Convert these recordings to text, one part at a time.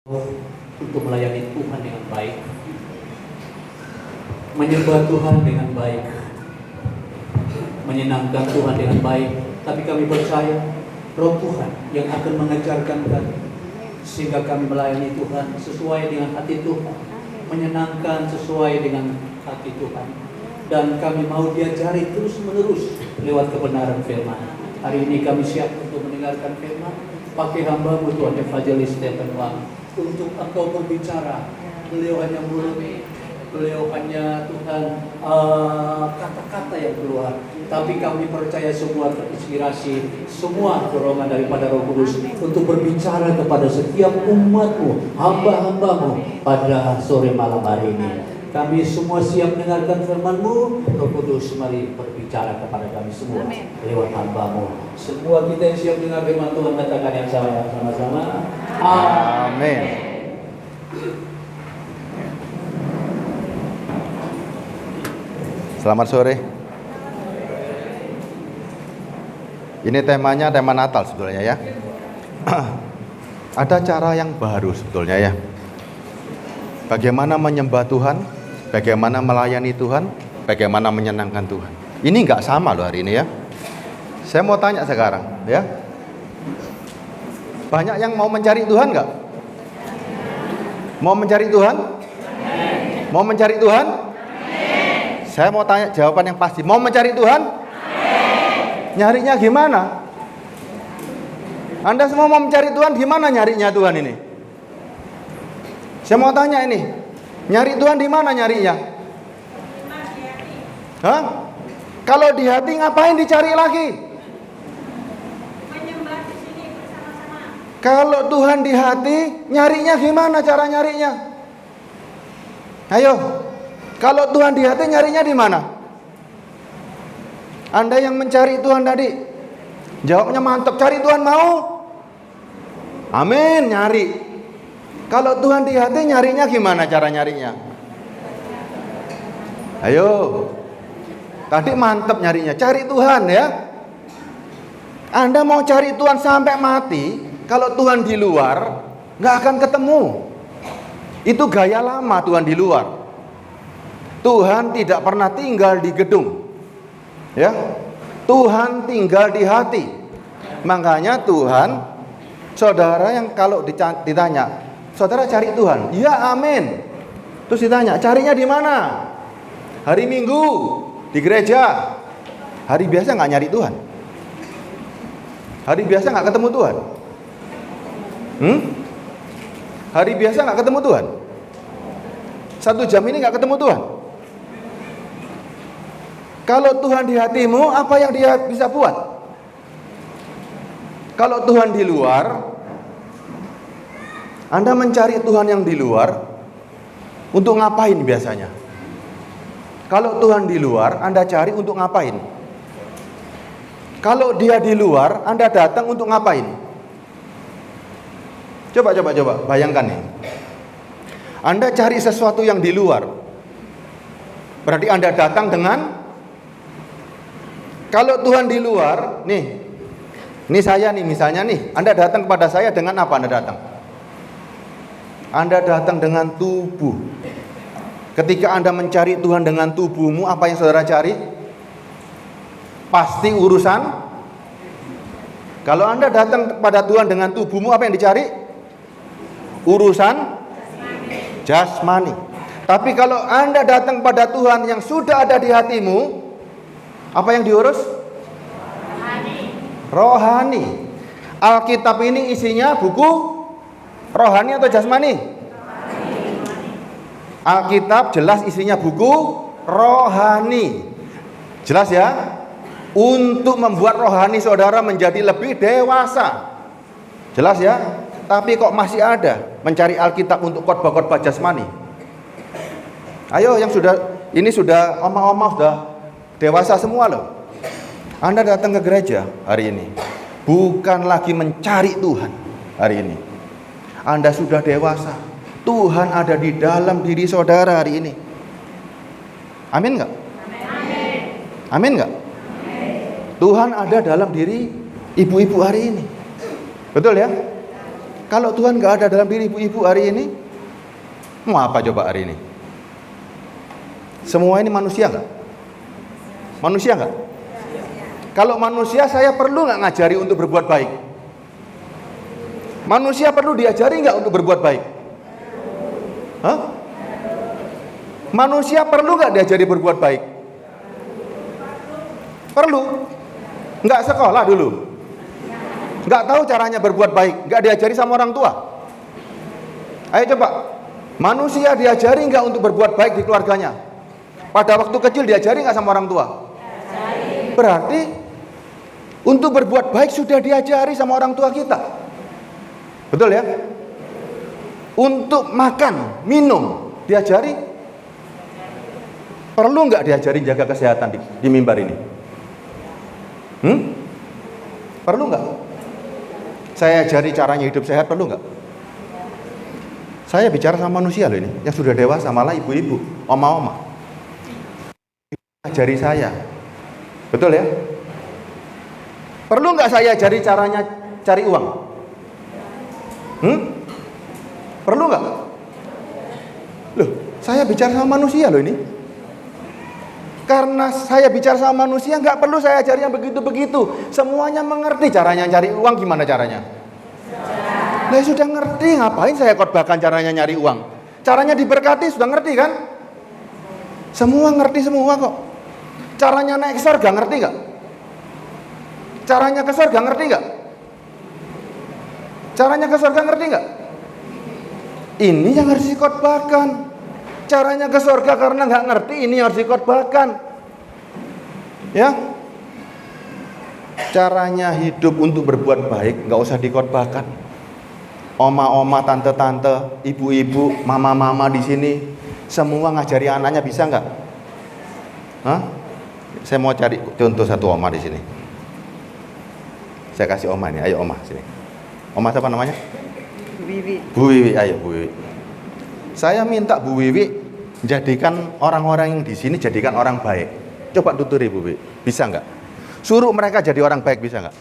untuk melayani Tuhan dengan baik, menyembah Tuhan dengan baik, menyenangkan Tuhan dengan baik. Tapi kami percaya Roh Tuhan yang akan mengajarkan kami, sehingga kami melayani Tuhan sesuai dengan hati Tuhan, menyenangkan sesuai dengan hati Tuhan. Dan kami mau diajari terus menerus lewat kebenaran firman. Hari ini kami siap untuk mendengarkan firman. Pakai hamba-Mu Tuhan Evangelis Stephen Wang untuk Engkau berbicara. Beliau hanya mulut, beliau hanya Tuhan kata-kata yang keluar. Tapi kami percaya semua terinspirasi, semua dorongan daripada Roh Kudus untuk berbicara kepada setiap umat-Mu, hamba-hamba-Mu pada sore malam hari ini. Kami semua siap mendengarkan firman-Mu. Roh Kudus, mari berbicara kepada kami semua lewat hamba-Mu. Semua kita yang siap mendengar firman Tuhan, katakan yang sama-sama. Amin. Selamat sore. Ini temanya tema Natal sebetulnya ya. Ada cara yang baru sebetulnya ya. Bagaimana menyembah Tuhan, bagaimana melayani Tuhan, bagaimana menyenangkan Tuhan. Ini nggak sama loh hari ini ya. Saya mau tanya sekarang ya. Banyak yang mau mencari Tuhan nggak? Mau mencari Tuhan? Mau mencari Tuhan? Saya mau tanya jawaban yang pasti. Mau mencari Tuhan? Nyarinya gimana? Anda semua mau mencari Tuhan, gimana nyarinya Tuhan ini? Saya mau tanya ini, nyari Tuhan di mana nyarinya? Hah? Kalau di hati ngapain dicari lagi? Menyembah di sini bersama-sama. Kalau Tuhan di hati, nyarinya gimana cara nyarinya? Ayo. Kalau Tuhan di hati, nyarinya di mana? Anda yang mencari Tuhan tadi, jawabnya mantap, cari Tuhan mau? Amin, nyari. Kalau Tuhan di hati, nyarinya gimana cara nyarinya? Ayo. Tadi mantap nyarinya, cari Tuhan ya. Anda mau cari Tuhan sampai mati, kalau Tuhan di luar, nggak akan ketemu. Itu gaya lama Tuhan di luar. Tuhan tidak pernah tinggal di gedung, ya. Tuhan tinggal di hati. Makanya Tuhan, saudara yang kalau ditanya, saudara cari Tuhan, ya amin. Terus ditanya, carinya di mana? Hari Minggu di gereja. Hari biasa nggak nyari Tuhan. Hari biasa nggak ketemu Tuhan. Hari biasa nggak ketemu Tuhan. 1 jam ini nggak ketemu Tuhan. Kalau Tuhan di hatimu, apa yang Dia bisa buat? Kalau Tuhan di luar, Anda mencari Tuhan yang di luar untuk ngapain biasanya? Kalau Tuhan di luar, Anda cari untuk ngapain? Kalau Dia di luar, Anda datang untuk ngapain? Coba bayangkan nih. Anda cari sesuatu yang di luar, berarti Anda datang dengan. Kalau Tuhan di luar, ini saya nih misalnya nih, Anda datang kepada saya dengan apa Anda datang? Anda datang dengan tubuh. Ketika Anda mencari Tuhan dengan tubuhmu, apa yang saudara cari? Pasti urusan. Kalau Anda datang kepada Tuhan dengan tubuhmu, apa yang dicari? Urusan jasmani. Tapi kalau Anda datang pada Tuhan yang sudah ada di hatimu, apa yang diurus? Rohani. Alkitab ini isinya buku rohani atau jasmani? Alkitab jelas isinya buku rohani. Jelas ya? Untuk membuat rohani saudara menjadi lebih dewasa. Jelas ya? Tapi kok masih ada mencari Alkitab untuk khotbah-khotbah jasmani? Ayo yang ini sudah omah-omah sudah dewasa semua loh. Anda datang ke gereja hari ini bukan lagi mencari Tuhan hari ini. Anda sudah dewasa. Tuhan ada di dalam diri saudara hari ini. Amin enggak? Amin enggak? Tuhan ada dalam diri ibu-ibu hari ini. Betul ya? Kalau Tuhan nggak ada dalam diri ibu-ibu hari ini, mau apa coba hari ini? Semua ini manusia nggak? Manusia nggak? Kalau manusia, saya perlu nggak ngajari untuk berbuat baik? Manusia perlu diajari nggak untuk berbuat baik? Hah? Manusia perlu nggak diajari berbuat baik? Perlu. Nggak sekolah dulu, nggak tahu caranya berbuat baik, nggak diajari sama orang tua. Ayo coba, manusia diajari nggak untuk berbuat baik di keluarganya? Pada waktu kecil diajari nggak sama orang tua? Berarti untuk berbuat baik sudah diajari sama orang tua kita. Betul ya? Untuk makan, minum diajari? Perlu nggak diajari jaga kesehatan di mimbar ini? Perlu nggak? Saya ajari caranya hidup sehat, perlu nggak? Saya bicara sama manusia loh ini, yang sudah dewasa, malah ibu-ibu, oma-oma. Ajari saya, betul ya? Perlu nggak saya ajari caranya cari uang? Perlu nggak? Loh, saya bicara sama manusia loh ini. Karena saya bicara sama manusia, nggak perlu saya ajari yang begitu-begitu. Semuanya mengerti caranya cari uang, gimana caranya? Nah, sudah ngerti, ngapain saya khotbahkan caranya nyari uang? Caranya diberkati, sudah ngerti kan? Semua ngerti semua kok. Caranya naik surga, ngerti nggak? Caranya ke surga, ngerti nggak? Caranya ke surga, ngerti nggak? Ini yang harus dikhotbahkan. Caranya ke surga karena nggak ngerti, ini harus dikhotbahkan. Ya, caranya hidup untuk berbuat baik nggak usah dikhotbahkan. Oma-oma, tante-tante, ibu-ibu, mama-mama di sini semua ngajari anaknya, bisa nggak? Hah? Saya mau cari contoh satu oma di sini. Saya kasih oma nih, ayo oma sini. Oma siapa namanya? Bu Wiwi. Bu Wiwi, ayo Bu Wiwi. Saya minta Bu Wiwi jadikan orang-orang yang di sini jadikan orang baik. Coba tuturi Bu Wiwi, bisa nggak? Suruh mereka jadi orang baik, bisa nggak?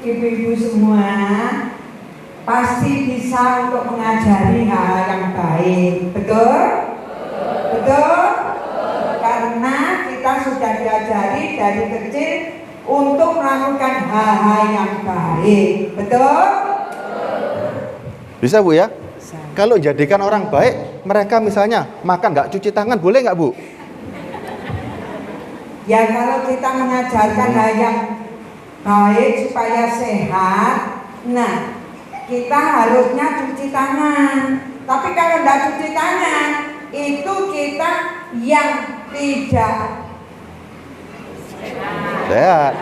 Ibu-ibu semua pasti bisa untuk mengajari hal yang baik, betul? Betul? Karena kita sudah diajari dari kecil untuk melakukan hal-hal yang baik, betul? Bisa Bu ya? Bisa. Kalau jadikan orang baik, mereka misalnya makan nggak cuci tangan, boleh nggak Bu? Ya kalau kita mengajarkan hal yang baik supaya sehat, nah kita harusnya cuci tangan. Tapi kalau nggak cuci tangan, itu kita yang tidak Sehat.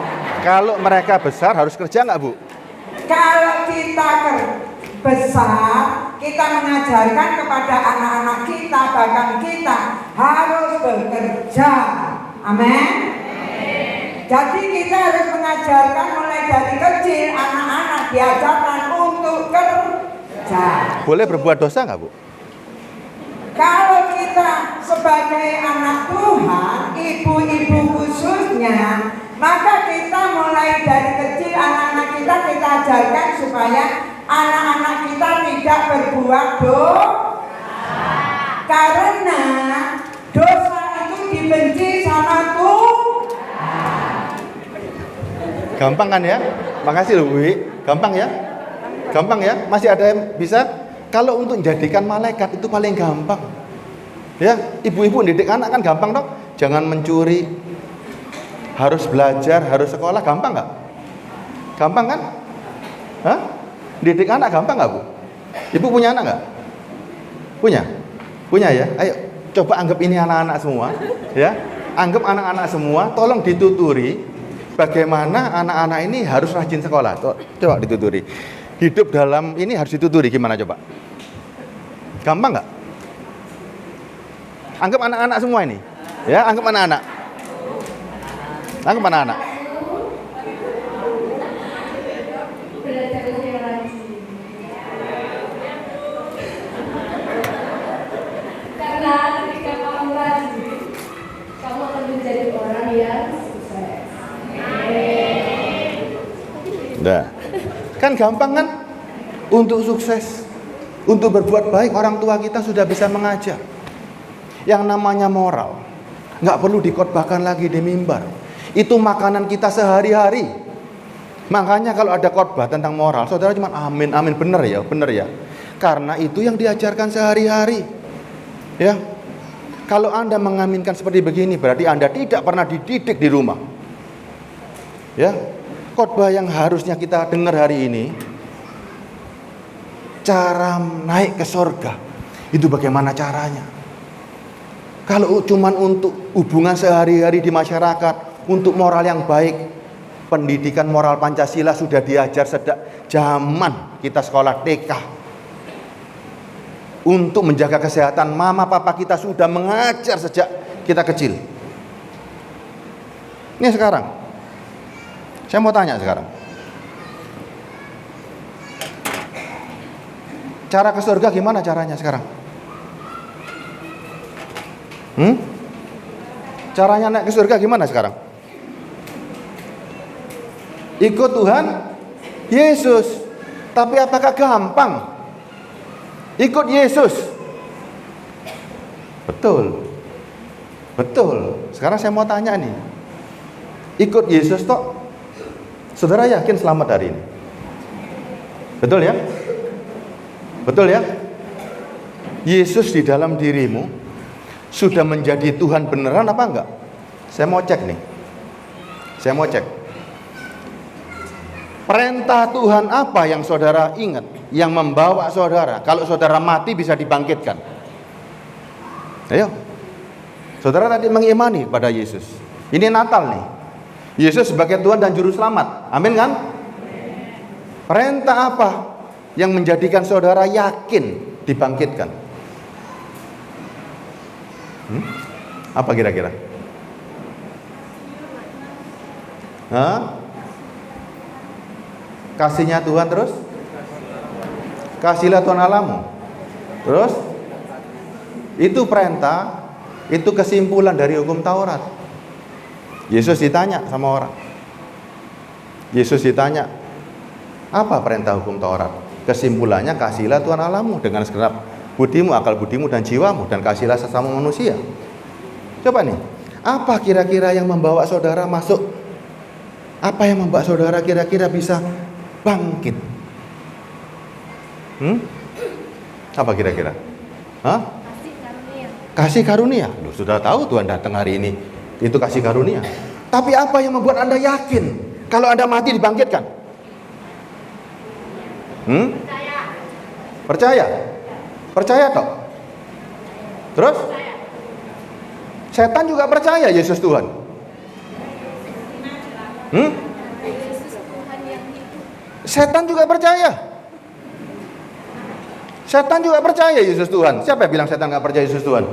Kalau mereka besar harus kerja nggak Bu? Kalau kita besar, kita mengajarkan kepada anak-anak kita, bahkan kita harus bekerja. Amin. Jadi kita harus mengajarkan mulai dari kecil, anak-anak diajarkan untuk kerja. Boleh berbuat dosa nggak Bu? Kalau kita sebagai anak Tuhan, ibu-ibu khususnya, maka kita mulai dari kecil anak-anak kita ajarkan supaya anak-anak kita tidak berbuat dosa. Karena dosa itu dibenci sama Tuhan. Gampang kan ya? Makasih loh Bu Wiwi. Gampang ya? Gampang ya? Masih ada yang bisa? Kalau untuk jadikan malaikat itu paling gampang. Ya, ibu-ibu didik anak kan gampang dong. Jangan mencuri, harus belajar, harus sekolah, gampang nggak? Gampang kan? Hah? Didik anak gampang nggak Bu? Ibu punya anak nggak? Punya? Punya ya? Ayo, coba anggap ini anak-anak semua, ya. Anggap anak-anak semua, tolong dituturi bagaimana anak-anak ini harus rajin sekolah. Coba dituturi. Hidup dalam ini harus dituturi gimana coba? Gampang nggak? Anggap anak-anak semua ini, ya. Anggap anak-anak. Anggap anak-anak. Karena ketika kamu rajin, kamu akan menjadi orang yang sukses. Nah, kan gampang kan? untuk sukses, untuk berbuat baik. Orang tua kita sudah bisa mengajar. Yang namanya moral nggak perlu dikhotbahkan lagi di mimbar. Itu makanan kita sehari-hari. Makanya kalau ada khotbah tentang moral, saudara cuma amin, amin, benar ya, benar ya. Karena itu yang diajarkan sehari-hari. Ya. Kalau Anda mengaminkan seperti begini, berarti Anda tidak pernah dididik di rumah. Ya. Khotbah yang harusnya kita dengar hari ini, cara naik ke surga. Itu bagaimana caranya? Kalau cuma untuk hubungan sehari-hari di masyarakat, untuk moral yang baik, pendidikan moral Pancasila sudah diajar sejak zaman kita sekolah TK. Untuk menjaga kesehatan, mama papa kita sudah mengajar sejak kita kecil. Ini sekarang, saya mau tanya sekarang, cara ke surga gimana caranya sekarang? Caranya naik ke surga gimana sekarang? Ikut Tuhan Yesus. Tapi apakah gampang ikut Yesus? Betul. Betul. Sekarang saya mau tanya nih, ikut Yesus toh, saudara yakin selamat hari ini? Betul ya? Betul ya? Yesus di dalam dirimu sudah menjadi Tuhan beneran apa enggak? Saya mau cek nih. Saya mau cek. Perintah Tuhan apa yang saudara ingat, yang membawa saudara kalau saudara mati bisa dibangkitkan? Ayo. Saudara tadi mengimani pada Yesus. Ini Natal nih. Yesus sebagai Tuhan dan Juru Selamat. Amin kan? Perintah apa yang menjadikan saudara yakin dibangkitkan? Apa kira-kira? Kasihnya Tuhan terus? Kasihlah Tuhan Allahmu. Terus? Itu perintah, itu kesimpulan dari hukum Taurat. Yesus ditanya sama orang. Yesus ditanya, apa perintah hukum Taurat? Kesimpulannya, kasihlah Tuhan Allahmu dengan segenap budimu, akal budimu, dan jiwamu, dan kasihlah sesama manusia. Coba nih, apa kira-kira yang membawa saudara masuk? Apa yang membuat saudara kira-kira bisa bangkit? Apa kira-kira? Kasih karunia. Loh, sudah tahu Tuhan datang hari ini, itu kasih karunia. Tapi apa yang membuat Anda yakin kalau Anda mati dibangkitkan? Percaya? Percaya toh? Terus? Setan juga percaya Yesus Tuhan. Setan juga percaya. Setan juga percaya Yesus Tuhan. Siapa yang bilang setan gak percaya Yesus Tuhan?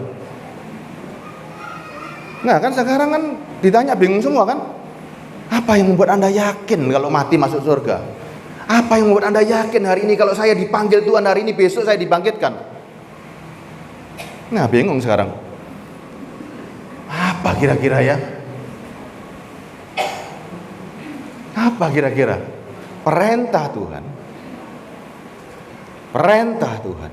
Nah kan sekarang kan ditanya bingung semua kan? Apa yang membuat Anda yakin kalau mati masuk surga? Apa yang membuat Anda yakin hari ini kalau saya dipanggil Tuhan hari ini, besok saya dibangkitkan? Nah bingung sekarang. Apa kira-kira ya? Apa kira-kira? Perintah Tuhan. Perintah Tuhan.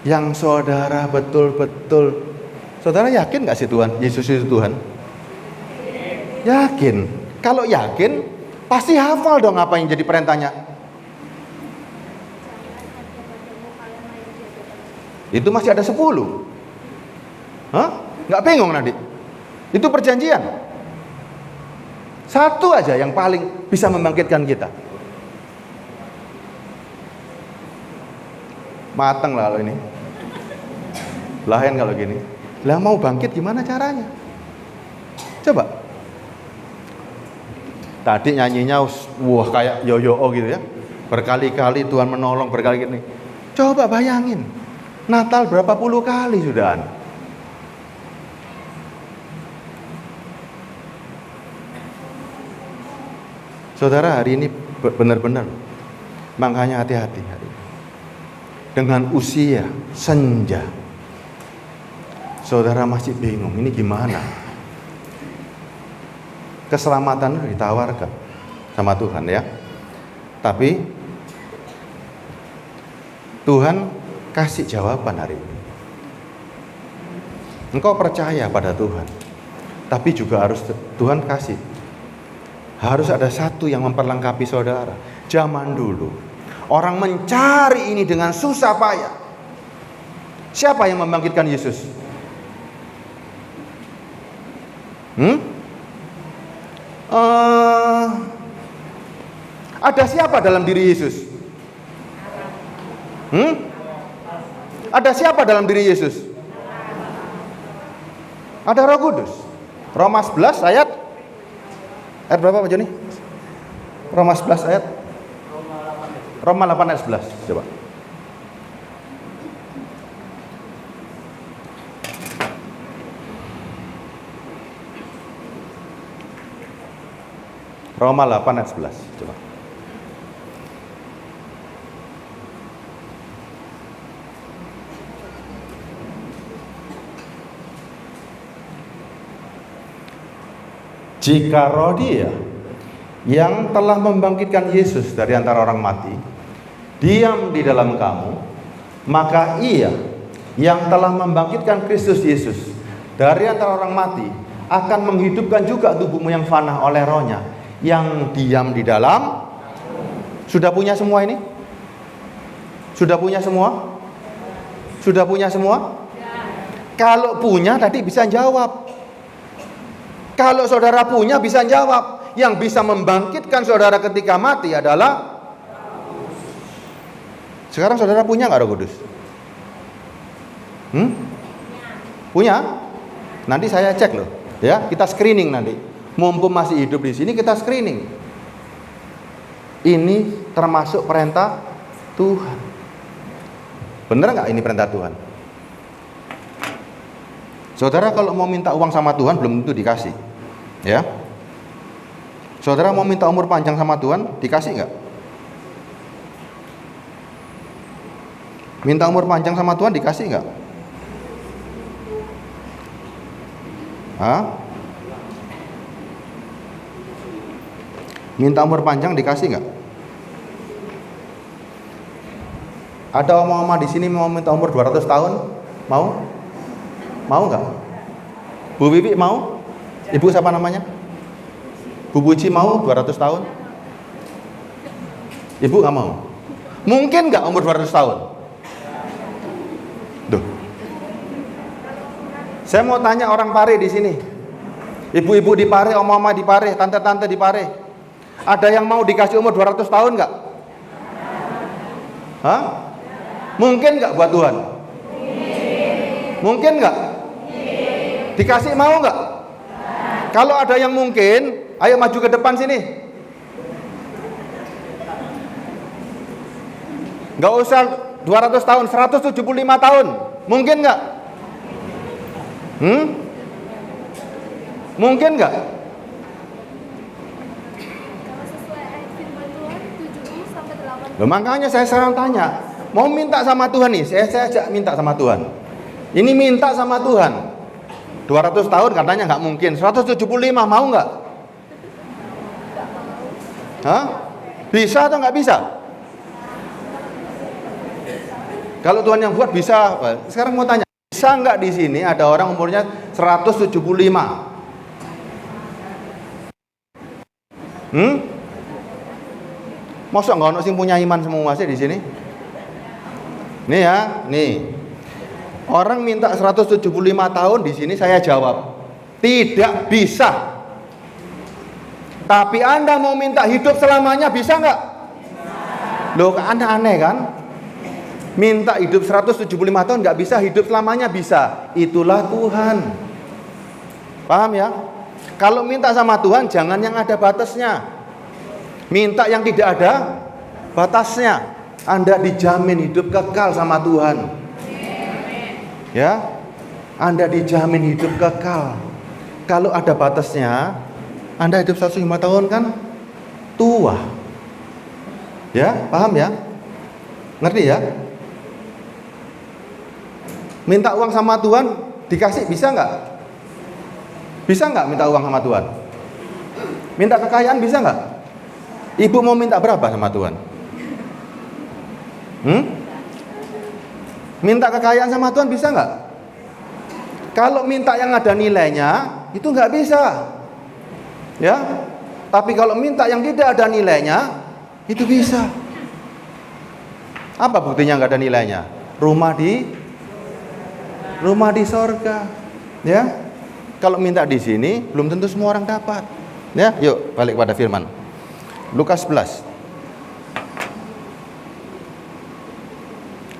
Yang saudara betul-betul, saudara yakin gak sih Tuhan, Yesus itu Tuhan? Yakin. Kalau yakin, pasti hafal dong apa yang jadi perintahnya. Itu masih ada 10. Nggak bingung nanti? Itu perjanjian. Satu aja yang paling bisa membangkitkan kita. Mateng lah kalau ini. Lain kalau gini. Lah mau bangkit gimana caranya? Coba. Tadi nyanyinya wah kayak yo-yo gitu ya. Berkali-kali Tuhan menolong, berkali-kali ini. Coba bayangin. Natal berapa puluh kali sudah. Saudara hari ini benar-benar, makanya hati-hati hari ini. Dengan usia senja, saudara masih bingung, ini gimana? Keselamatan itu ditawarkan sama Tuhan ya. Tapi Tuhan kasih jawaban hari ini. Engkau percaya pada Tuhan, tapi juga harus Tuhan kasih. Harus ada satu yang memperlengkapi saudara. Zaman dulu orang mencari ini dengan susah payah. Siapa yang membangkitkan Yesus? Ada siapa dalam diri Yesus? Ada siapa dalam diri Yesus? Ada Roh Kudus. Roma 11 ayat berapa Pak Joni? Roma 11 ayat Roma 8 ayat 11. Coba. Roma 8 ayat 11. Coba. Jika roh Dia yang telah membangkitkan Yesus dari antara orang mati diam di dalam kamu, maka Ia yang telah membangkitkan Kristus Yesus dari antara orang mati akan menghidupkan juga tubuhmu yang fana oleh rohnya yang diam di dalam. Sudah punya semua ini? Sudah punya semua? Sudah punya semua? Kalau punya tadi bisa jawab. Kalau saudara punya bisa jawab. Yang bisa membangkitkan saudara ketika mati adalah. Sekarang saudara punya nggak Roh Kudus? Punya? Nanti saya cek loh, ya. Kita screening nanti. Mumpung masih hidup di sini kita screening. Ini termasuk perintah Tuhan. Bener nggak ini perintah Tuhan? Saudara kalau mau minta uang sama Tuhan belum tentu dikasih, ya. Saudara mau minta umur panjang sama Tuhan dikasih nggak? Minta umur panjang sama Tuhan dikasih nggak? Hah? Minta umur panjang dikasih nggak? Ada oma-oma di sini mau minta umur 200 tahun? Mau? Mau nggak? Bu Bibi mau? Ibu siapa namanya? Bu Puji mau 200 tahun? Ibu nggak mau? Mungkin nggak umur 200 tahun? Duh. Saya mau tanya orang Pare di sini. Ibu-ibu di Pare, oma-oma di Pare, tante-tante di Pare. Ada yang mau dikasih umur 200 tahun nggak? Hah? Mungkin nggak buat Tuhan? Mungkin nggak? Dikasih mau nggak? Kalau ada yang mungkin, ayo maju ke depan sini. Nggak usah 200 tahun, 175 tahun. Mungkin nggak? Mungkin nggak? Loh, makanya saya sekarang tanya, mau minta sama Tuhan nih, saya ajak minta sama Tuhan. Ini minta sama Tuhan. 200 tahun katanya nggak mungkin, 175 mau nggak? Hah? Bisa atau nggak bisa? Kalau Tuhan yang buat bisa. Sekarang mau tanya, bisa nggak di sini ada orang umurnya 175? Masa nggak ono sing punya iman semua sih di sini? Nih ya, nih. Orang minta 175 tahun di sini saya jawab, tidak bisa. Tapi Anda mau minta hidup selamanya bisa nggak? Loh, Anda aneh kan? Minta hidup 175 tahun nggak bisa, hidup selamanya bisa. Itulah Tuhan. Paham ya? Kalau minta sama Tuhan jangan yang ada batasnya. Minta yang tidak ada batasnya. Anda dijamin hidup kekal sama Tuhan. Ya, Anda dijamin hidup kekal. Kalau ada batasnya, Anda hidup 105 tahun kan tua. Ya, paham ya? Ngerti ya? Minta uang sama Tuhan dikasih bisa nggak? Bisa nggak minta uang sama Tuhan? Minta kekayaan bisa nggak? Ibu mau minta berapa sama Tuhan? Minta kekayaan sama Tuhan bisa nggak? Kalau minta yang ada nilainya, itu nggak bisa. Ya, tapi kalau minta yang tidak ada nilainya, itu bisa. Apa buktinya nggak ada nilainya? Rumah di sorga. Ya, kalau minta di sini, belum tentu semua orang dapat. Ya, yuk balik pada firman. Lukas 11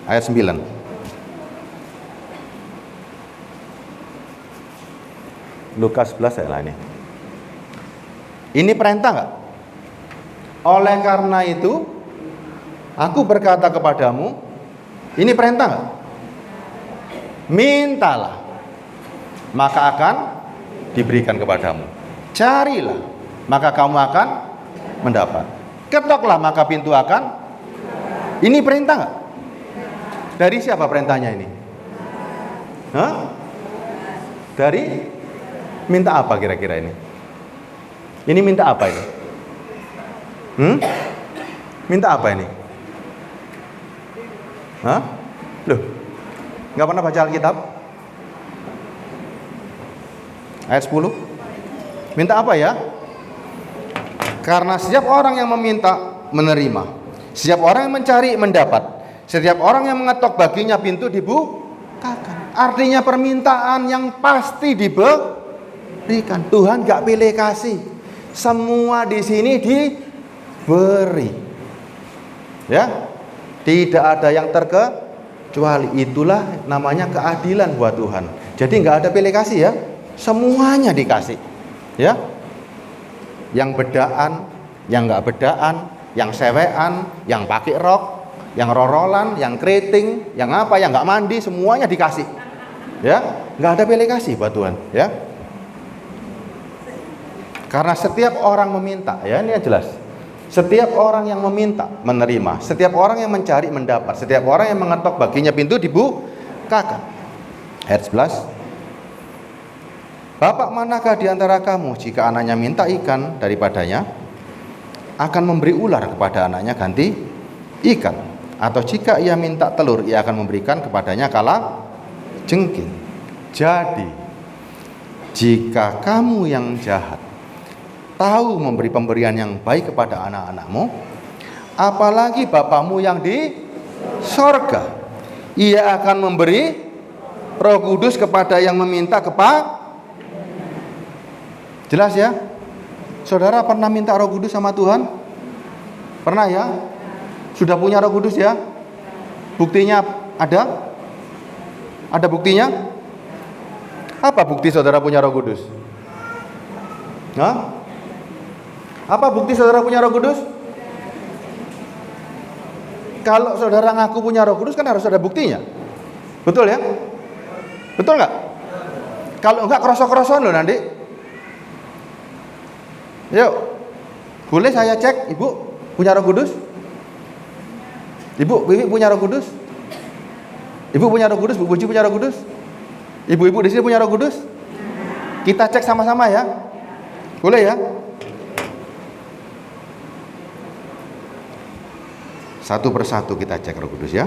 ayat 9. Lukas 11 ayat ini. Ini perintah nggak? Oleh karena itu, aku berkata kepadamu, ini perintah nggak? Mintalah, maka akan diberikan kepadamu. Carilah, maka kamu akan mendapat. Ketoklah, maka pintu akan. Ini perintah nggak? Dari siapa perintahnya ini? Hah? Dari minta apa kira-kira ini? Ini minta apa ini? Minta apa ini? Hah? Loh, nggak pernah baca Alkitab? Ayat 10. Minta apa ya? Karena setiap orang yang meminta menerima, setiap orang yang mencari mendapat, setiap orang yang mengetok baginya pintu dibukakan. Artinya permintaan yang pasti diberikan. Tuhan nggak pilih kasih. Semua di sini diberi. Ya, tidak ada yang terkecuali. Itulah namanya keadilan buat Tuhan. Jadi nggak ada pilih kasih ya. Semuanya dikasih. Ya, yang bedaan, yang nggak bedaan, yang sewean, yang pakai rok, yang rorolan, yang keriting, yang apa, yang nggak mandi, semuanya dikasih. Ya, nggak ada pilih kasih buat Tuhan. Ya. Karena setiap orang meminta, ya ini yang jelas. Setiap orang yang meminta menerima, setiap orang yang mencari mendapat, setiap orang yang mengetok baginya pintu dibukakan. Ayat 11. Bapak manakah di antara kamu jika anaknya minta ikan daripadanya akan memberi ular kepada anaknya ganti ikan, atau jika ia minta telur ia akan memberikan kepadanya kala jengking. Jadi jika kamu yang jahat tahu memberi pemberian yang baik kepada anak-anakmu, apalagi Bapamu yang di sorga, ia akan memberi Roh Kudus kepada yang meminta kepada. Jelas ya? Saudara pernah minta Roh Kudus sama Tuhan? Pernah ya? Sudah punya Roh Kudus ya? Buktinya ada? Ada buktinya? Apa bukti saudara punya Roh Kudus? Hah? Apa bukti saudara punya Roh Kudus? Kalau saudara ngaku punya Roh Kudus kan harus ada buktinya. Betul ya? Betul nggak? Kalau enggak kerosok-kerosokan loh nanti. Yuk, boleh saya cek ibu punya Roh Kudus? Ibu, Bibi punya Roh Kudus? Ibu punya Roh Kudus? Bu Buji punya Roh Kudus? Ibu-ibu di sini punya Roh Kudus? Kita cek sama-sama ya. Boleh ya? Satu persatu kita cek Roh Kudus ya.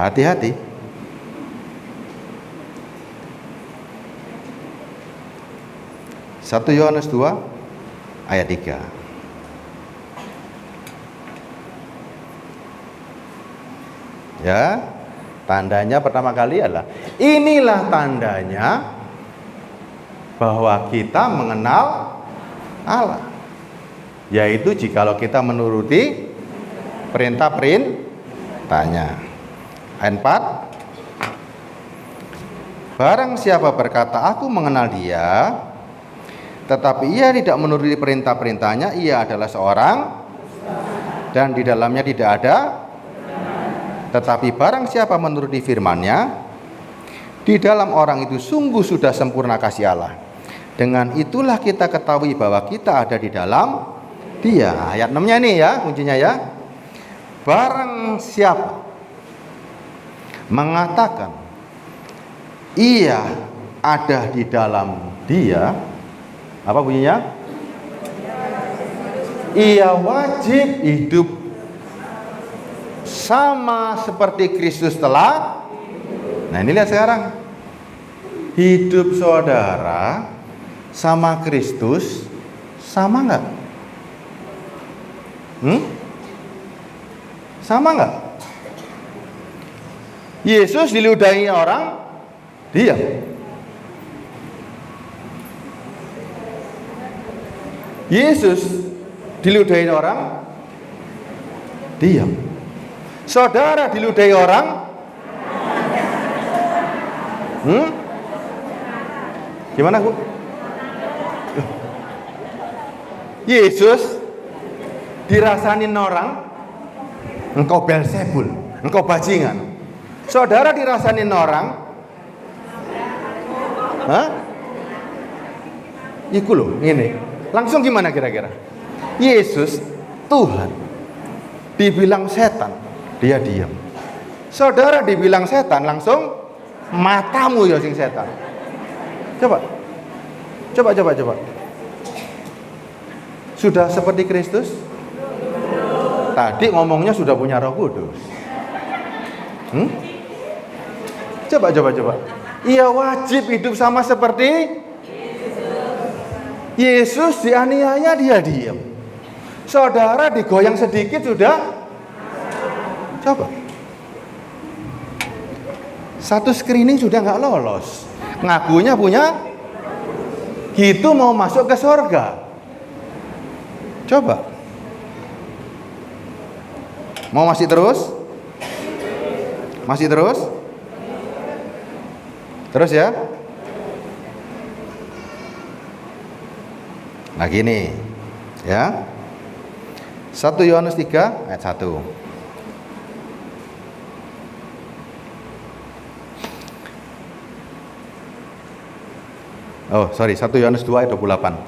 Hati-hati. 1 Yohanes 2 ayat 3. Ya, tandanya pertama kali adalah inilah tandanya bahwa kita mengenal Allah, yaitu jikalau kita menuruti perintah-perintahnya. Ayat 4. Barang siapa berkata aku mengenal dia, tetapi ia tidak menuruti perintah-perintahnya, ia adalah seorang dan di dalamnya tidak ada. Tetapi barang siapa menuruti firman-Nya, di dalam orang itu sungguh sudah sempurna kasih Allah. Dengan itulah kita ketahui bahwa kita ada di dalam Dia. Ayat 6-nya ini ya, kuncinya ya. Barang siapa mengatakan ia ada di dalam Dia, apa bunyinya? Ia wajib hidup sama seperti Kristus telah. Nah, ini lihat sekarang. Hidup saudara sama Kristus sama nggak? Sama nggak? Yesus diludahi orang, diam. Yesus diludahi orang, diam. Saudara diludahi orang, gimana, Bu? Yesus dirasanin orang, engkau Belzebul, engkau bajingan. Saudara dirasanin orang, iku loh, ini. Langsung gimana kira-kira? Yesus, Tuhan, dibilang setan, dia diam. Saudara dibilang setan, langsung matamu ya sing setan. Coba. Sudah seperti Kristus? Tadi ngomongnya sudah punya Roh Kudus. Coba. Ia wajib hidup sama seperti Yesus. Dianiaya, dia diam. Saudara digoyang sedikit sudah. Coba. Satu screening sudah nggak lolos. Ngakunya punya, gitu mau masuk ke surga. Coba. Mau masih terus? Masih terus? Terus ya? Nah gini, ya. 1 Yohanes 3 ayat 1. Oh, sorry, 1 Yohanes 2 ayat 28.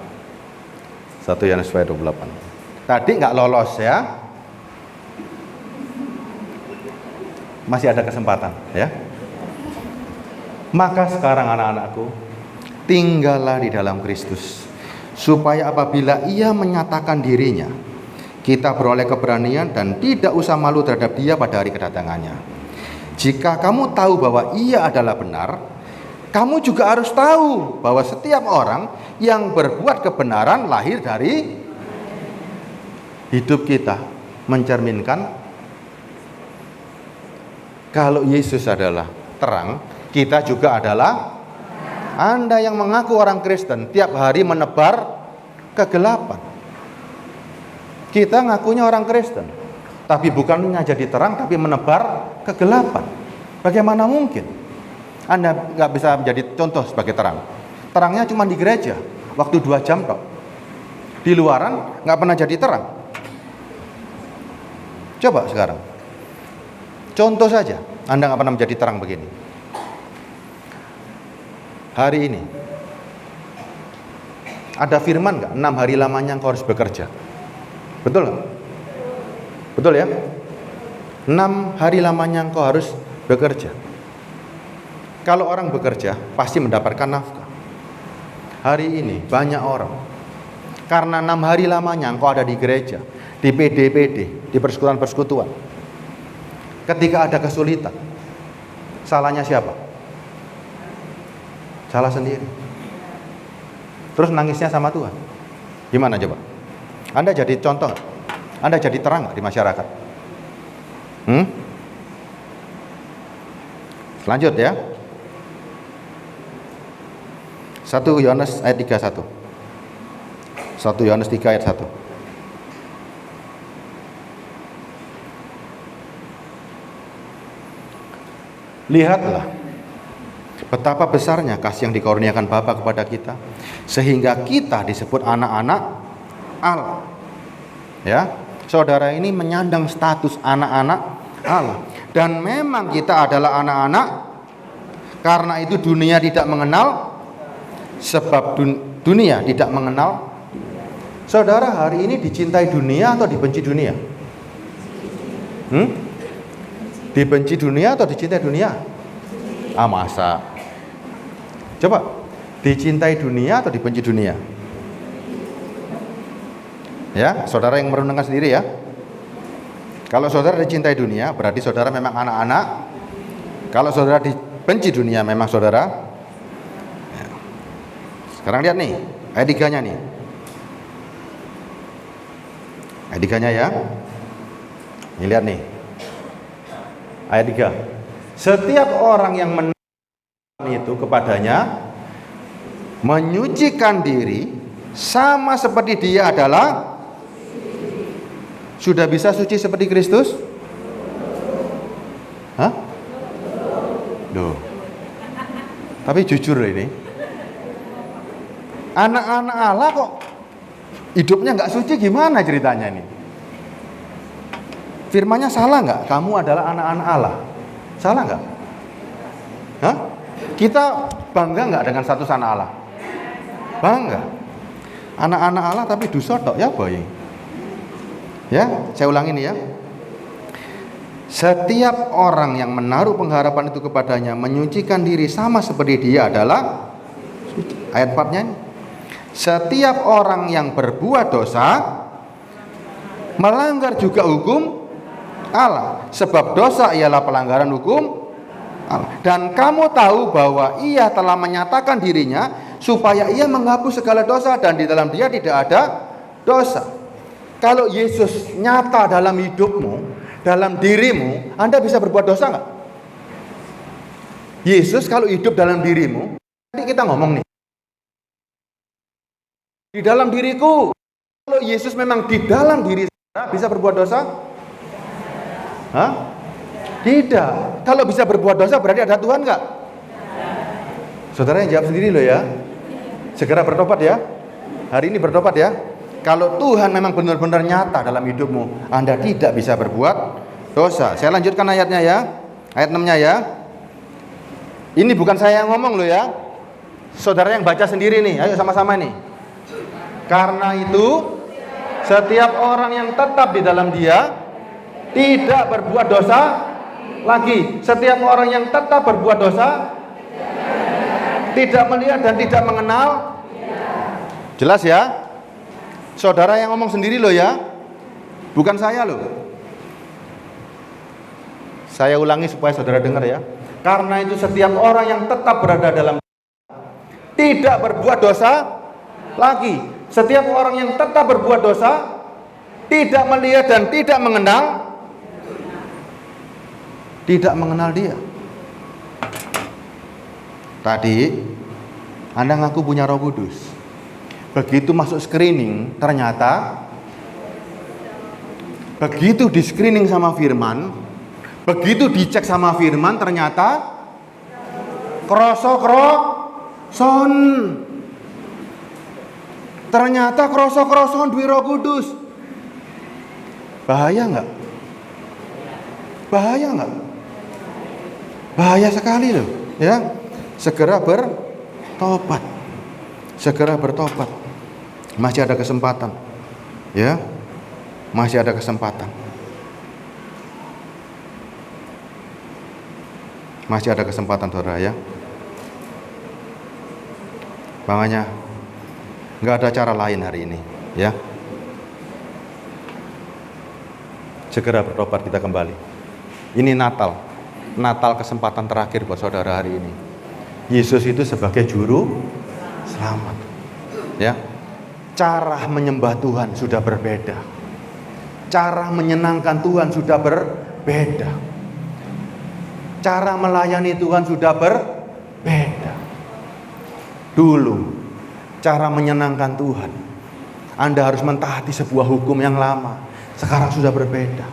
1 Yohanes 2 ayat 28. Tadi nggak lolos ya. Masih ada kesempatan ya. Maka sekarang anak-anakku, tinggallah di dalam Kristus, supaya apabila Ia menyatakan dirinya, kita beroleh keberanian dan tidak usah malu terhadap Dia pada hari kedatangannya. Jika kamu tahu bahwa Ia adalah benar, kamu juga harus tahu bahwa setiap orang yang berbuat kebenaran lahir dari hidup kita mencerminkan kalau Yesus adalah terang, kita juga adalah. Anda yang mengaku orang Kristen tiap hari menebar kegelapan. Kita ngakunya orang Kristen, tapi bukannya jadi terang, tapi menebar kegelapan. Bagaimana mungkin Anda nggak bisa menjadi contoh sebagai terang? Terangnya cuma di gereja, waktu 2 jam kok. Di luaran nggak pernah jadi terang. Coba sekarang, contoh saja, Anda nggak pernah menjadi terang begini. Hari ini ada firman nggak? 6 hari lamanya engkau harus bekerja. Betul nggak? Betul ya? 6 hari lamanya engkau harus bekerja. Kalau orang bekerja pasti mendapatkan nafkah. Hari ini banyak orang karena 6 hari lamanya engkau ada di gereja, di PD-PD, di persekutuan-persekutuan. Ketika ada kesulitan, salahnya siapa? Salah sendiri. Terus nangisnya sama Tuhan. Gimana coba? Anda jadi contoh, Anda jadi terang di masyarakat. Lanjut ya. 1 Yohanes ayat 31. 1 Yohanes 3 ayat 1. Lihatlah betapa besarnya kasih yang dikaruniakan Bapa kepada kita, sehingga kita disebut anak-anak Allah. Ya, saudara ini menyandang status anak-anak Allah. Dan memang kita adalah anak-anak, karena itu dunia tidak mengenal, sebab dunia tidak mengenal. Saudara hari ini dicintai dunia atau dibenci dunia? Dibenci dunia atau dicintai dunia? Masa? Coba, dicintai dunia atau dibenci dunia? Ya, saudara yang merenungkan sendiri ya. Kalau saudara dicintai dunia, berarti saudara memang anak-anak. Kalau saudara dibenci dunia, memang saudara. Sekarang lihat nih, ayat 3-nya nih. Ayat 3-nya ya. Ini lihat nih. Ayat 3. Setiap orang yang itu kepadanya menyucikan diri sama seperti dia adalah sudah bisa suci seperti Kristus? Hah? Loh. Tapi jujur ini, anak-anak Allah kok hidupnya nggak suci, gimana ceritanya ini? Firmannya salah nggak? Kamu adalah anak-anak Allah. Salah nggak? Hah? Kita bangga nggak dengan status anak Allah? Bangga. Anak-anak Allah tapi dosa tok ya boy. Ya, saya ulangi nih ya. Setiap orang yang menaruh pengharapan itu kepadanya menyucikan diri sama seperti dia adalah ayat 4-nya. Setiap orang yang berbuat dosa melanggar juga hukum Allah, sebab dosa ialah pelanggaran hukum Allah. Dan kamu tahu bahwa ia telah menyatakan dirinya supaya ia menghapus segala dosa dan di dalam dia tidak ada dosa. Kalau Yesus nyata dalam hidupmu, dalam dirimu, Anda bisa berbuat dosa nggak? Yesus kalau hidup dalam dirimu, nanti kita ngomong nih, di dalam diriku. Kalau Yesus memang di dalam diri saudara, bisa berbuat dosa? Hah? Tidak. Kalau bisa berbuat dosa berarti ada Tuhan nggak? Saudara yang jawab sendiri loh ya. Segera bertobat ya. Hari ini bertobat ya. Kalau Tuhan memang benar-benar nyata dalam hidupmu, Anda tidak bisa berbuat dosa. Saya lanjutkan ayatnya ya. Ayat 6-nya ya. Ini bukan saya yang ngomong loh ya. Saudara yang baca sendiri nih. Ayo sama-sama nih. Karena itu setiap orang yang tetap di dalam dia tidak berbuat dosa lagi. Setiap orang yang tetap berbuat dosa tidak melihat dan tidak mengenal. Jelas ya? Saudara yang ngomong sendiri loh ya. Bukan saya loh. Saya ulangi supaya saudara dengar ya. Karena itu setiap orang yang tetap berada dalam tidak berbuat dosa lagi. Setiap orang yang tetap berbuat dosa tidak melihat dan tidak mengenal dia. Tadi Anda ngaku punya Roh Kudus. Begitu masuk screening, ternyata begitu di screening sama firman, begitu dicek sama firman, ternyata krosok-kroson. Ternyata krosok-kroson duwe Roh Kudus. Bahaya nggak? Bahaya nggak? Bahaya sekali loh, ya. Segera bertobat. Segera bertobat. Masih ada kesempatan. Ya. Masih ada kesempatan. Masih ada kesempatan saudara ya. Makanya nggak ada cara lain hari ini, ya. Segera bertobat kita kembali. Ini Natal. Natal kesempatan terakhir buat saudara hari ini. Yesus itu sebagai juru selamat. Ya. Cara menyembah Tuhan sudah berbeda. Cara menyenangkan Tuhan sudah berbeda. Cara melayani Tuhan sudah berbeda. Dulu cara menyenangkan Tuhan, Anda harus mentaati sebuah hukum yang lama. Sekarang sudah berbeda.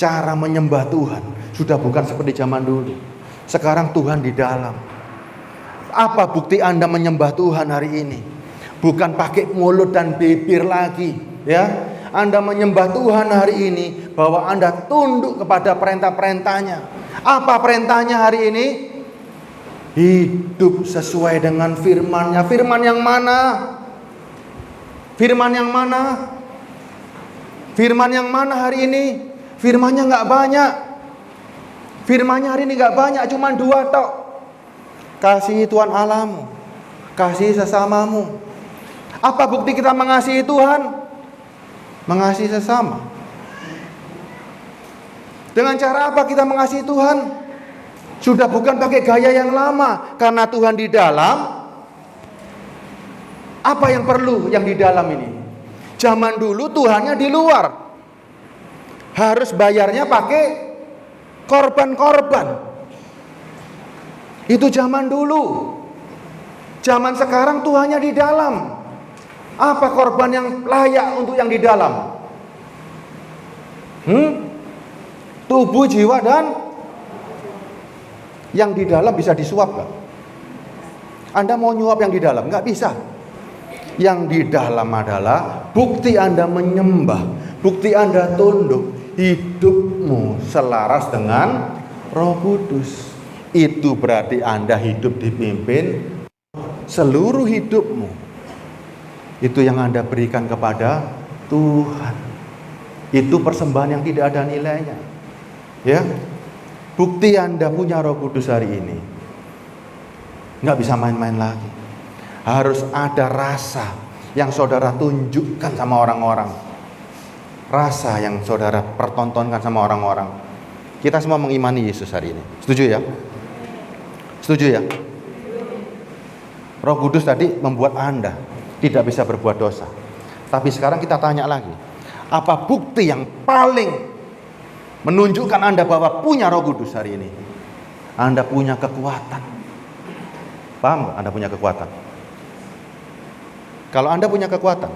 Cara menyembah Tuhan sudah bukan seperti zaman dulu. Sekarang Tuhan di dalam. Apa bukti Anda menyembah Tuhan hari ini? Bukan pakai mulut dan bibir lagi, ya. Anda menyembah Tuhan hari ini bahwa Anda tunduk kepada perintah-perintahnya. Apa perintahnya hari ini? Hidup sesuai dengan firman-Nya. Firman yang mana? Firman yang mana? Firman yang mana hari ini? Firman-Nya nggak banyak. Firman-Nya hari ini nggak banyak, cuma 2 tok. Kasihi Tuhan Allahmu, kasihi sesamamu. Apa bukti kita mengasihi Tuhan? Mengasihi sesama. Dengan cara apa kita mengasihi Tuhan? Sudah bukan pakai gaya yang lama, karena Tuhan di dalam. Apa yang perlu yang di dalam ini? Zaman dulu Tuhannya di luar, harus bayarnya pakai korban-korban. Itu zaman dulu. Zaman sekarang Tuhannya di dalam. Apa korban yang layak untuk yang di dalam? Tubuh, jiwa, dan yang di dalam bisa disuap gak? Anda mau nyuap yang di dalam? Nggak bisa. Yang di dalam adalah bukti Anda menyembah, bukti Anda tunduk, hidupmu selaras dengan Roh Kudus. Itu berarti Anda hidup dipimpin seluruh hidupmu. Itu yang Anda berikan kepada Tuhan. Itu persembahan yang tidak ada nilainya. Ya, bukti Anda punya Roh Kudus hari ini. Nggak bisa main-main lagi. Harus ada rasa yang saudara tunjukkan sama orang-orang. Rasa yang saudara pertontonkan sama orang-orang. Kita semua mengimani Yesus hari ini. Setuju ya? Setuju ya? Roh Kudus tadi membuat Anda tidak bisa berbuat dosa. Tapi sekarang kita tanya lagi. Apa bukti yang paling menunjukkan Anda bahwa punya Roh Kudus hari ini? Anda punya kekuatan. Paham gak? Anda punya kekuatan. Kalau Anda punya kekuatan,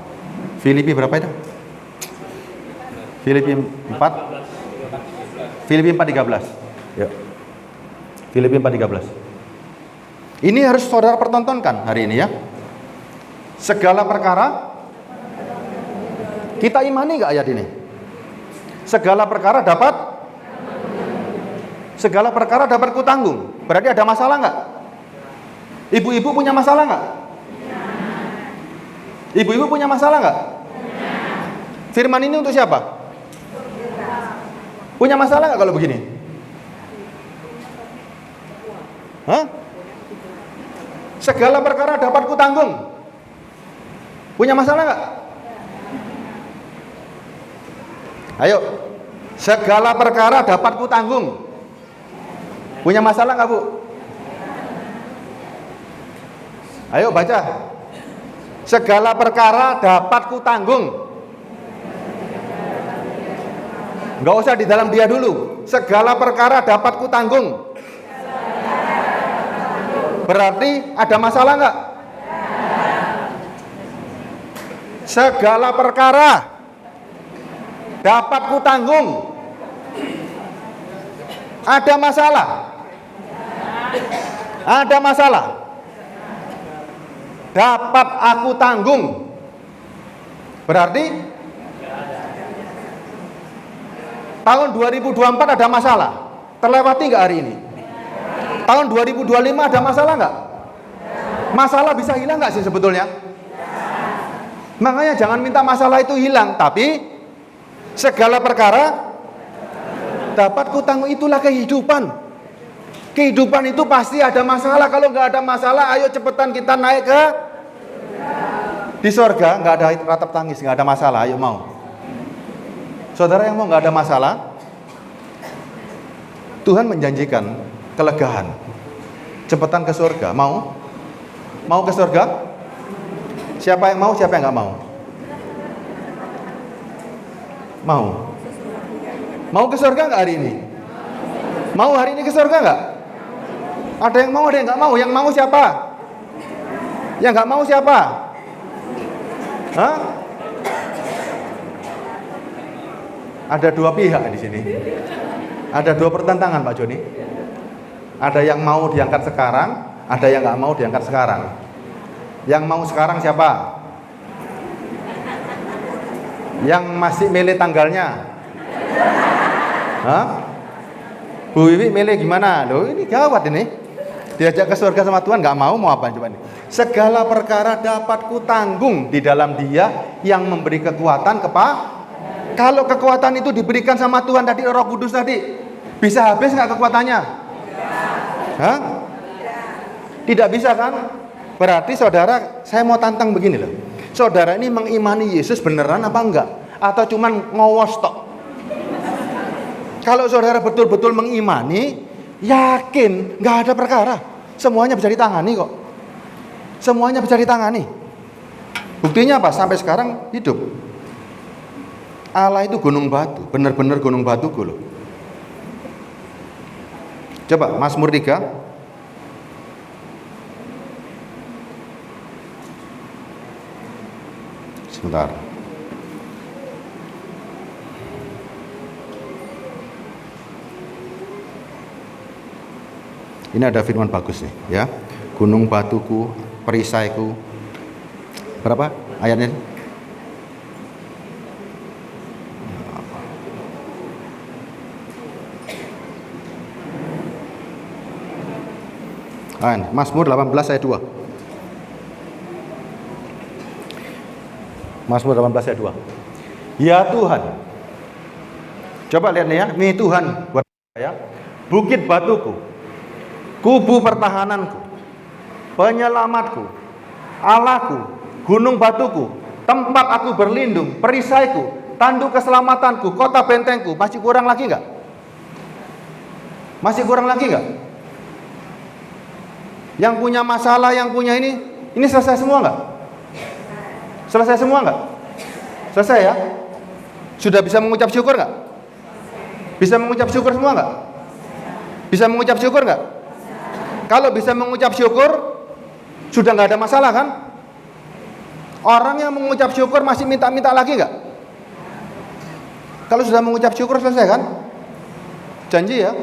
Filipi berapa itu? Filipi 4 Filipi 4:13. Ya. Filipi 4:13. Ini harus saudara pertontonkan hari ini ya. Segala perkara kita imani gak ayat ini? Segala perkara dapat kutanggung. Berarti ada masalah gak? Ibu-ibu punya masalah gak? Ibu-ibu punya masalah gak? Firman ini untuk siapa? Punya masalah gak kalau begini? Hah? Segala perkara dapat kutanggung. Punya masalah gak? Ayo. Segala perkara dapat kutanggung. Punya masalah gak, Bu? Ayo baca. Segala perkara dapat kutanggung. Enggak usah di dalam dia dulu. Segala perkara dapat kutanggung. Berarti ada masalah enggak? Segala perkara dapat kutanggung. Ada masalah? Ada masalah? Dapat aku tanggung. Berarti tahun 2024 ada masalah. Terlewati nggak hari ini? Tahun 2025 ada masalah nggak? Masalah bisa hilang nggak sih sebetulnya? Makanya jangan minta masalah itu hilang, tapi segala perkara dapat kutanggung. Itulah kehidupan. Kehidupan itu pasti ada masalah. Kalau nggak ada masalah, ayo cepetan kita naik ke di sorga. Nggak ada ratap tangis, nggak ada masalah. Ayo mau. Saudara yang mau nggak ada masalah, Tuhan menjanjikan kelegaan. Cepetan ke surga. Mau? Mau ke surga? Siapa yang mau? Siapa yang nggak mau? Mau? Mau ke surga nggak hari ini? Mau hari ini ke surga nggak? Ada yang mau, ada yang nggak mau. Yang mau siapa? Yang nggak mau siapa? Hah? Ada dua pihak di sini. Ada dua pertentangan, Pak Joni. Ada yang mau diangkat sekarang, ada yang nggak mau diangkat sekarang. Yang mau sekarang siapa? Yang masih milih tanggalnya? Hah? Bu Wiwi milih gimana? Loh, ini gawat ini. Diajak ke surga sama Tuhan nggak mau apa coba ini? Segala perkara dapat kutanggung di dalam Dia yang memberi kekuatan Kalau kekuatan itu diberikan sama Tuhan tadi, Roh Kudus tadi, bisa habis nggak kekuatannya? Hah? Tidak bisa kan? Berarti saudara, saya mau tantang begini loh. Saudara ini mengimani Yesus beneran apa enggak? Atau cuman ngowos tok? Kalau saudara betul-betul mengimani, yakin, nggak ada perkara. Semuanya bisa ditangani kok. Semuanya bisa ditangani. Buktinya apa? Sampai sekarang hidup. Allah itu gunung batu, benar-benar gunung batuku loh. Coba Mazmur 3. Sebentar. Ini ada firman bagus nih, ya. Gunung batuku, perisaiku. Berapa ayatnya? Mazmur 18 ayat 2. Mazmur 18 ayat 2. Ya Tuhan. Coba lihat nih ya, ini Tuhan buat saya. Bukit batuku, kubu pertahananku, penyelamatku, Allahku, gunung batuku, tempat aku berlindung, perisaiku, tanduk keselamatanku, kota bentengku. Masih kurang lagi enggak? Masih kurang lagi enggak? Yang punya masalah, yang punya ini selesai semua enggak? Selesai semua enggak? Selesai ya? Sudah bisa mengucap syukur enggak? Bisa mengucap syukur semua enggak? Bisa mengucap syukur enggak? Kalau bisa mengucap syukur, sudah enggak ada masalah kan? Orang yang mengucap syukur masih minta-minta lagi enggak? Kalau sudah mengucap syukur selesai kan? Janji ya?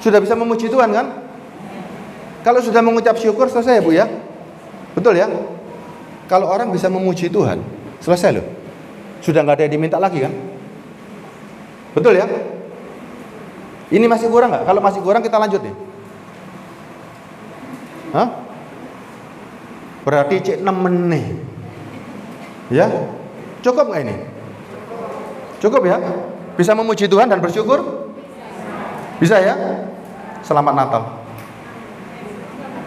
Sudah bisa memuji Tuhan kan? Kalau sudah mengucap syukur selesai ya Bu ya? Betul ya? Kalau orang bisa memuji Tuhan, selesai loh. Sudah nggak ada yang diminta lagi kan? Betul ya? Ini masih kurang nggak? Kalau masih kurang kita lanjut nih. Hah? Berarti cek 6 menit. Ya? Cukup nggak ini? Cukup ya? Bisa memuji Tuhan dan bersyukur? Bisa ya? Selamat Natal.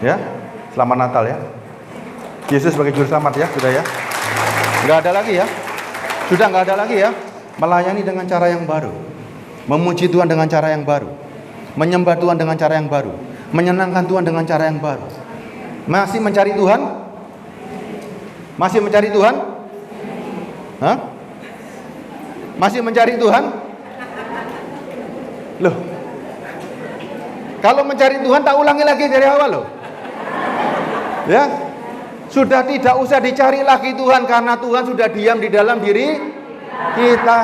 Ya, selamat Natal ya. Yesus sebagai juru selamat ya, sudah ya. Nggak ada lagi ya. Sudah nggak ada lagi ya. Melayani dengan cara yang baru, memuji Tuhan dengan cara yang baru, menyembah Tuhan dengan cara yang baru, menyenangkan Tuhan dengan cara yang baru. Masih mencari Tuhan? Masih mencari Tuhan? Hah? Masih mencari Tuhan? Loh, kalau mencari Tuhan tak ulangi lagi dari awal loh. Ya, sudah tidak usah dicari lagi Tuhan karena Tuhan sudah diam di dalam diri kita.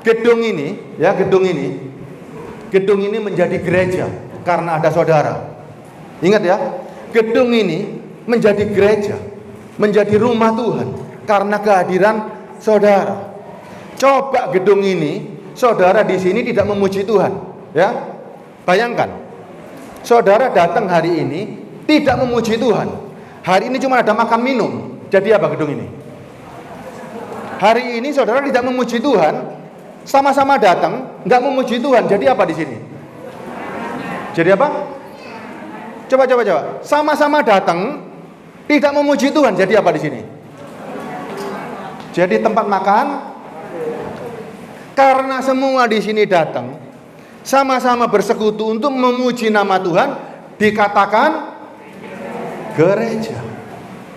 Gedung ini, ya gedung ini menjadi gereja karena ada saudara. Ingat ya, gedung ini menjadi gereja, menjadi rumah Tuhan karena kehadiran saudara. Coba gedung ini, saudara di sini tidak memuji Tuhan, ya. Bayangkan, saudara datang hari ini tidak memuji Tuhan. Hari ini cuma ada makan minum. Jadi apa gedung ini? Hari ini saudara tidak memuji Tuhan, sama-sama datang, nggak memuji Tuhan. Jadi apa di sini? Jadi apa? Coba. Sama-sama datang, tidak memuji Tuhan. Jadi apa di sini? Jadi tempat makan. Karena semua di sini datang, sama-sama bersekutu untuk memuji nama Tuhan, dikatakan gereja.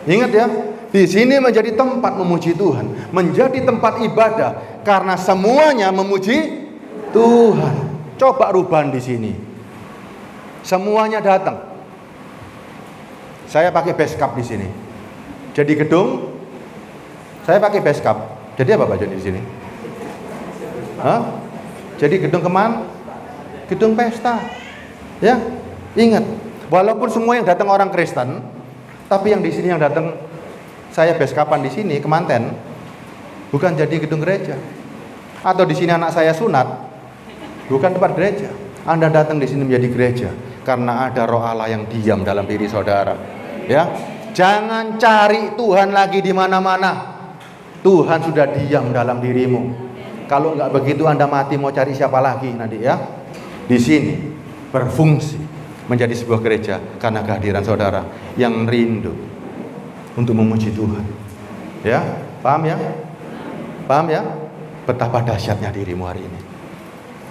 Ingat ya, di sini menjadi tempat memuji Tuhan, menjadi tempat ibadah karena semuanya memuji Tuhan. Coba ruban di sini. Semuanya datang. Saya pakai base cup di sini. Jadi gedung saya pakai base cup. Jadi apa Pak Joni di sini? Hah? Jadi gedung kemana? Gedung pesta. Ya, ingat. Walaupun semua yang datang orang Kristen, tapi yang di sini yang datang saya base kapan di sini kemanten, bukan jadi gedung gereja. Atau di sini anak saya sunat, bukan tempat gereja. Anda datang di sini menjadi gereja karena ada Roh Allah yang diam dalam diri saudara. Ya, jangan cari Tuhan lagi di mana-mana. Tuhan sudah diam dalam dirimu. Kalau nggak begitu Anda mati mau cari siapa lagi nanti ya? Di sini berfungsi menjadi sebuah gereja karena kehadiran saudara yang rindu untuk memuji Tuhan. Ya, paham ya? Paham ya? Betapa dahsyatnya dirimu hari ini.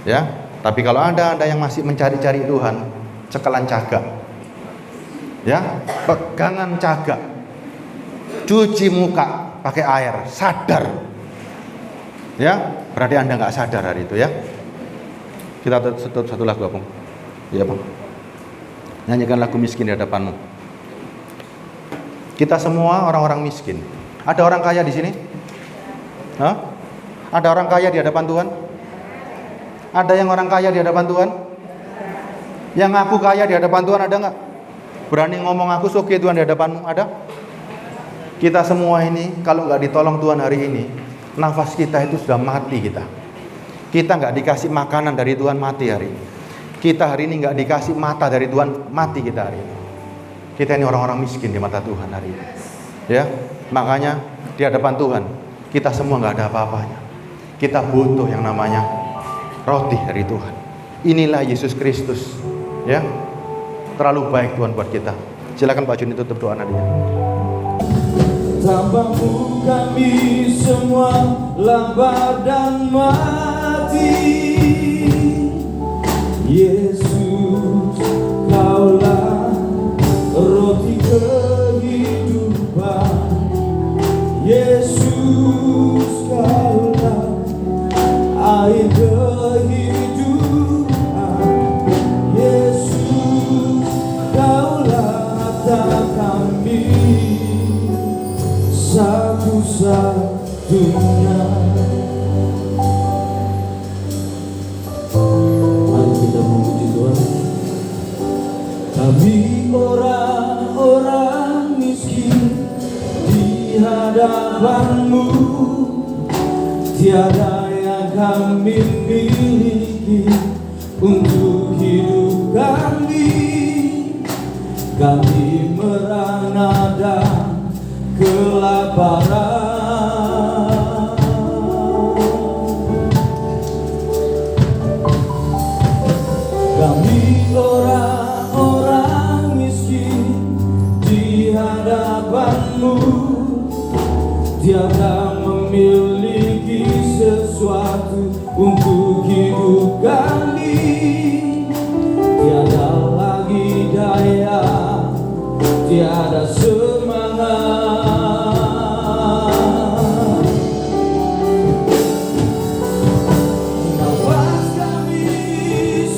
Ya, tapi kalau Anda yang masih mencari-cari Tuhan, cekelan cagak. Ya, pegangan cagak. Cuci muka pakai air, sadar. Ya, berarti Anda nggak sadar hari itu ya. Kita tutup satu lagu, Bang. Iya, Bang. Nyanyikan lagu miskin di hadapanmu. Kita semua orang-orang miskin. Ada orang kaya di sini? Hah? Ada orang kaya di hadapan Tuhan? Ada yang orang kaya di hadapan Tuhan? Yang aku kaya di hadapan Tuhan ada nggak? Berani ngomong aku oke Tuhan di hadapanmu? Ada? Kita semua ini kalau nggak ditolong Tuhan hari ini, nafas kita itu sudah mati kita. Kita nggak dikasih makanan dari Tuhan, mati hari ini. Kita hari ini nggak dikasih mata dari Tuhan, mati kita hari ini. Kita ini orang-orang miskin di mata Tuhan hari ini. Ya, makanya di hadapan Tuhan kita semua nggak ada apa-apanya. Kita butuh yang namanya roti dari Tuhan. Inilah Yesus Kristus. Ya, terlalu baik Tuhan buat kita. Silakan Pak Juni tutup doa nadinya. Tanpamu kami semua lambat dan mati. Yesus, Kaulah roti kehidupan. Yesus, Kaulah air kehidupan. Yesus, Kaulah harta kami satu-satunya. Mari kita memuji Tuhan. Kami orang-orang miskin di hadapan-Mu, tiada yang kami miliki untuk hidup kami. Kami merana dan kelaparan. Kami orang-orang miskin di hadapan-Mu, tiada memiliki sesuatu untuk hidup kami. Tiada lagi daya, tiada semangat. Nafas kami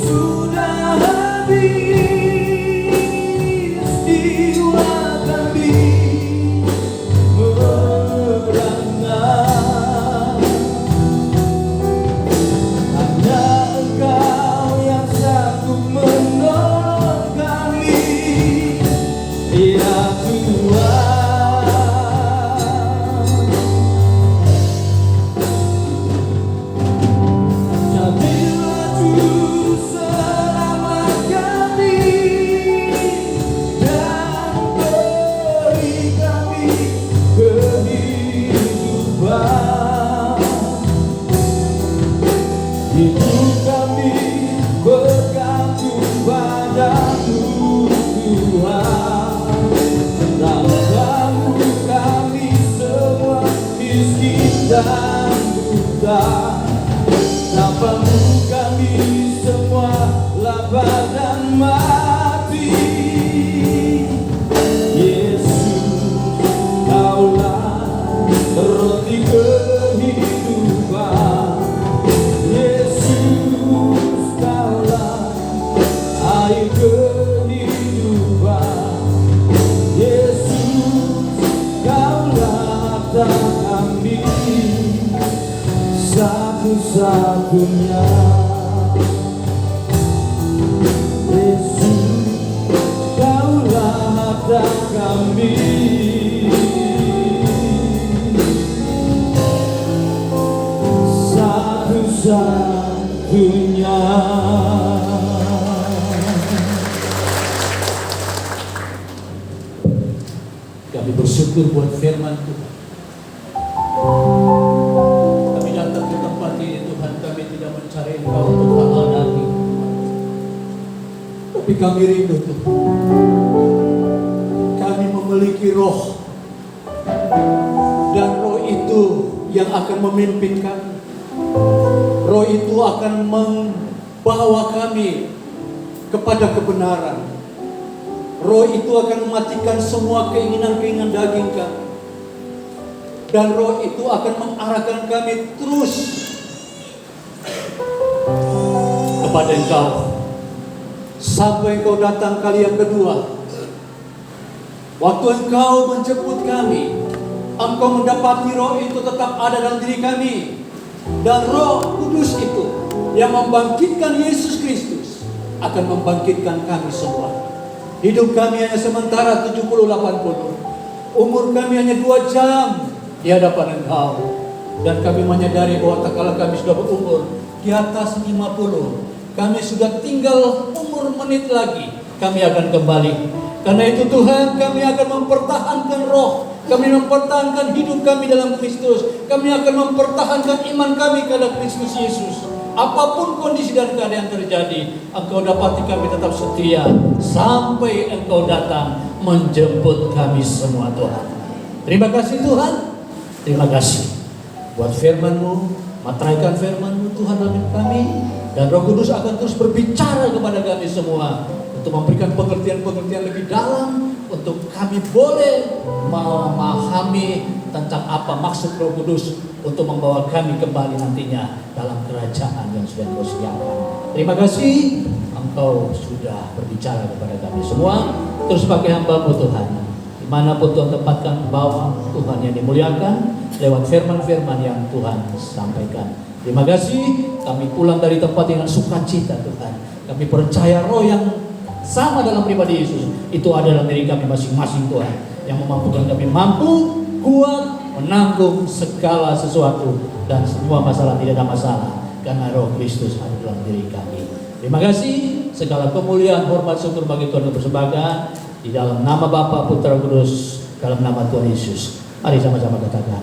sudah habis, jiwa kami merana. Hanya Engkau yang sanggup menolong kami, ya Tuhan. Jadilah Juru Selamat kami dan beri kami kehidupan. Hidup kami bergantung padamu Tuhan. Tanpamu kami semua miskin dan buta. Tanpamu kami semua lapar dan mati. Yesus, Kaulah roti kehidupan. Yesus, Kaulah air kehidupan. Yesus, Kaulah harta kami satu-satunya. Yesus, Kaulah harta kami satu-satunya. Kami bersyukur buat firman Tuhan. Kami datang ke tempat ini Tuhan, kami tidak mencari Engkau untuk hal-hal daging, tapi kami rindu Tuhan. Kami memiliki roh, dan roh itu yang akan memimpin kami. Roh Roh itu akan membawa kami kepada kebenaran. Roh itu akan mematikan semua keinginan-keinginan daging kami. Dan Roh itu akan mengarahkan kami terus kepada Engkau sampai Engkau datang kali yang kedua. Waktu Engkau menjemput kami, Engkau mendapati Roh itu tetap ada dalam diri kami. Dan Roh Kudus itu yang membangkitkan Yesus Kristus akan membangkitkan kami semua. Hidup kami hanya sementara 70-80. Umur kami hanya 2 jam di hadapan Engkau. Dan kami menyadari bahwa tak kala kami sudah berumur di atas 50, kami sudah tinggal umur menit lagi, kami akan kembali. Karena itu Tuhan, kami akan mempertahankan roh, kami mempertahankan hidup kami dalam Kristus, kami akan mempertahankan iman kami kepada Kristus Yesus. Apapun kondisi dan keadaan terjadi, Engkau dapati kami tetap setia sampai Engkau datang menjemput kami semua, Tuhan. Terima kasih Tuhan, terima kasih buat firman-Mu, materaikan firman-Mu Tuhan dalam hidup kami. Dan Roh Kudus akan terus berbicara kepada kami semua untuk memberikan pengertian-pengertian lebih dalam, untuk kami boleh memahami tentang apa maksud Roh Kudus untuk membawa kami kembali nantinya dalam kerajaan yang sudah Engkau sediakan. Terima kasih Engkau sudah berbicara kepada kami semua. Terus pakai hamba-Mu Tuhan, dimanapun Tuhan tempatkan, bawa Tuhan yang dimuliakan lewat firman-firman yang Tuhan sampaikan. Terima kasih, kami pulang dari tempat dengan sukacita Tuhan. Kami percaya roh yang sama dalam pribadi Yesus itu ada dalam diri kami masing-masing Tuhan, yang memampukan kami mampu, kuat, menanggung segala sesuatu, dan semua masalah tidak ada masalah karena roh Kristus ada dalam diri kami. Terima kasih, segala kemuliaan, hormat, syukur bagi Tuhan yang bersembahkan di dalam nama Bapa, Putra, Kudus, dalam nama Tuhan Yesus. Mari sama-sama katakan